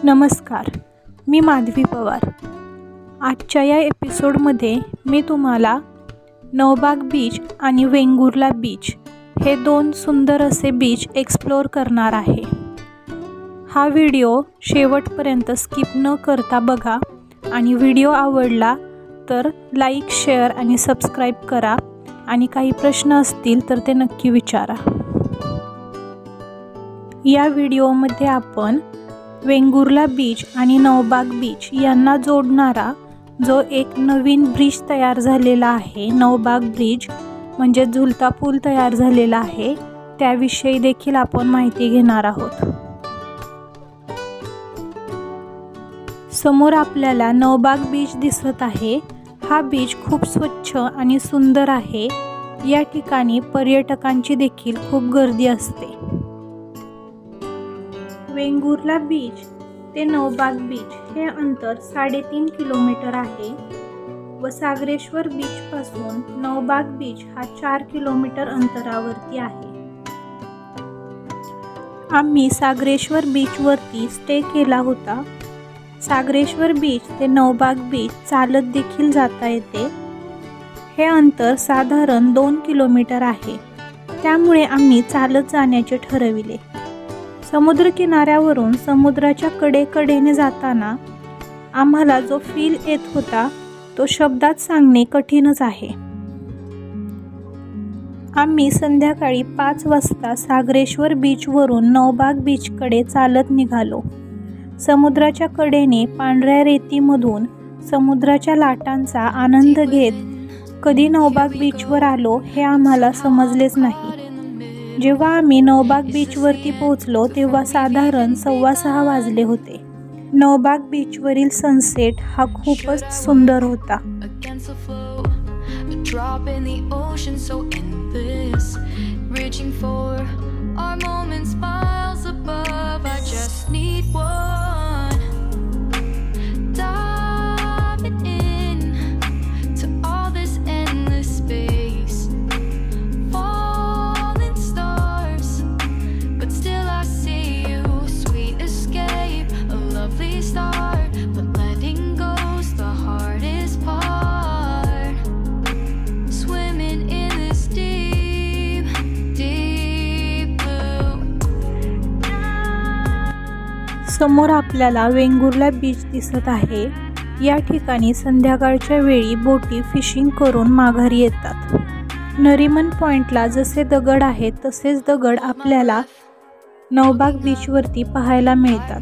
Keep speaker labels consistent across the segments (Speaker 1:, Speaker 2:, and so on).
Speaker 1: नमस्कार, मी माधवी पवार। आजच्या या एपिसोडमध्ये मी तुम्हाला नौबाग बीच आणि वेंगुर्ला बीच हे दोन सुंदर असे बीच एक्सप्लोर करणार आहे। हा व्हिडिओ शेवटपर्यंत स्किप न करता बघा आणि व्हिडिओ आवडला तर लाईक, शेअर आणि सबस्क्राईब करा आणि काही प्रश्न असतील तर ते नक्की विचारा। या व्हिडिओमध्ये आपण वेंगुर्ला बीच आणि नौबाग बीच यांना जोडणारा जो एक नवीन ब्रिज तयार झालेला आहे, नौबाग ब्रिज म्हणजे झुलता पूल तयार झालेला आहे, त्याविषयी देखील आपण माहिती घेणार आहोत। समोर आपल्याला नौबाग बीच दिसत आहे। हा बीच खूप स्वच्छ आणि सुंदर आहे। या ठिकाणी पर्यटकांची देखील खूप गर्दी असते। वेंगुर्ला बीच ते नौबाग बीच हे अंतर 3.5 किलोमीटर आहे व सागरेश्वर बीच पासून नौबाग बीच हा 4 किलोमीटर अंतरावरती आहे। आम्ही सागरेश्वर बीच वरती स्टे केला होता। सागरेश्वर बीच ते नौबाग बीच चालत देखील जाता येते। हे अंतर साधारण 2 किलोमीटर आहे, त्यामुळे आम्ही चालत जाण्याचे ठरविले। समुद्र किनाऱ्यावरून समुद्राच्या कडेकडेने जाताना आम्हाला जो फील येत होता तो शब्दात सांगणे कठीणच आहे। आम्ही संध्याकाळी 5 वाजता सागरेश्वर बीचवरून नौबाग बीचकडे चालत निघालो। समुद्राच्या कडेने पांढऱ्या रेतीमधून समुद्राच्या लाटांचा आनंद घेत कधी नौबाग बीचवर आलो हे आम्हाला समजलेच नाही। जेव्हा आम्ही नौबाग बीचवरती पोहोचलो तेव्हा साधारण 6:15 वाजले होते। नौबाग बीचवरील सनसेट हा खूपच सुंदर होता। समोर आपल्याला वेंगुर्ला बीच दिसत आहे। या ठिकाणी संध्याकाळच्या वेळी बोटी फिशिंग करून माघारी येतात। नरिमन पॉइंटला जसे दगड आहेत तसेच दगड आपल्याला नौबाग बीचवरती पाहायला मिळतात।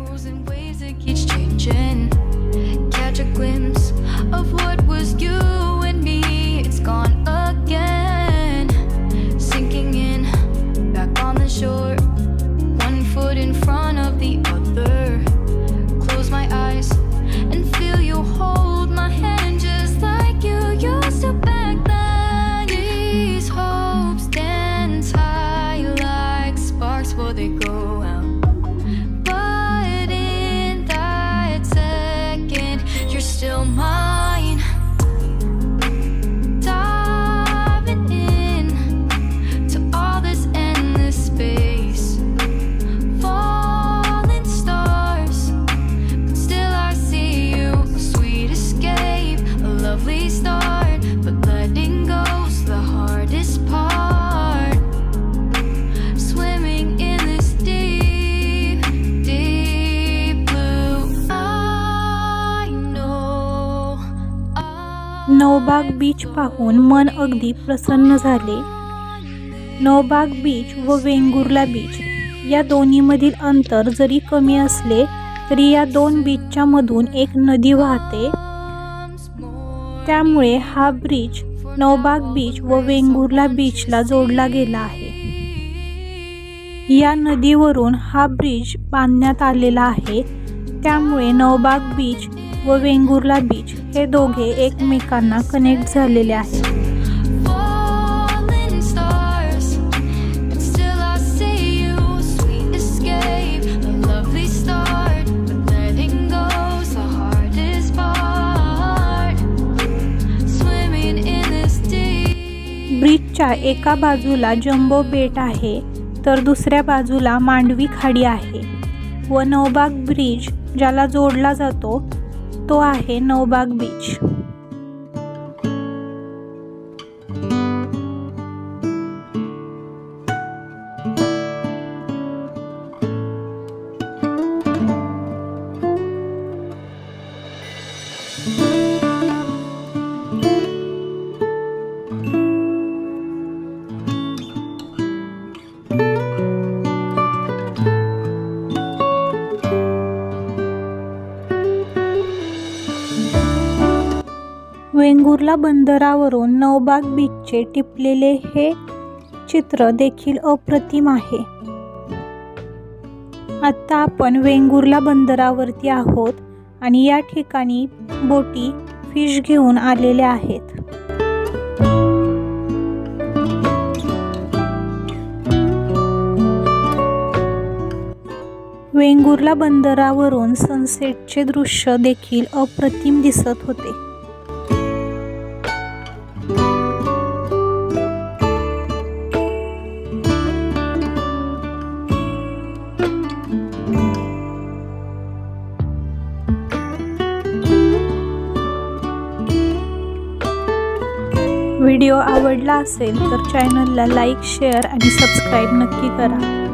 Speaker 1: नौबाग बीच पाहून मन अगदी प्रसन्न झाले। नौबाग बीच व वेंगुर्ला बीच या दोन्हीमधील अंतर जरी कमी असले तरी या दोन बीचच्या मधून एक नदी वाहते, त्यामुळे हा ब्रिज नौबाग बीच व वेंगुर्ला बीचला जोडला गेला आहे। या नदीवरून हा ब्रिज बांधण्यात आलेला आहे, त्यामुळे नौबाग बीच व वेंगुर्ला बीच हे दोघे एकमेकांना कनेक्ट झालेले आहेत। ब्रिजच्या एका बाजूला जम्बो बेट आहे तर दुसऱ्या बाजूला मांडवी खाडी आहे व नौबाग ब्रिज ज्याला जोडला जातो तो आहे नौबाग बीच। वेंगुर्ला बंदरावरून नौबाग बीचचे टिपलेले हे चित्र देखील अप्रतिम आहे। आता आपण वेंगुर्ला बंदरावरती आहोत आणि या ठिकाणी बोटी फिश घेऊन आलेल्या आहेत। वेंगुर्ला बंदरावरून सनसेटचे दृश्य देखील अप्रतिम दिसत होते। व्हिडिओ आवडला असेल तर चॅनलला लाईक, शेअर आणि सबस्क्राईब नक्की करा।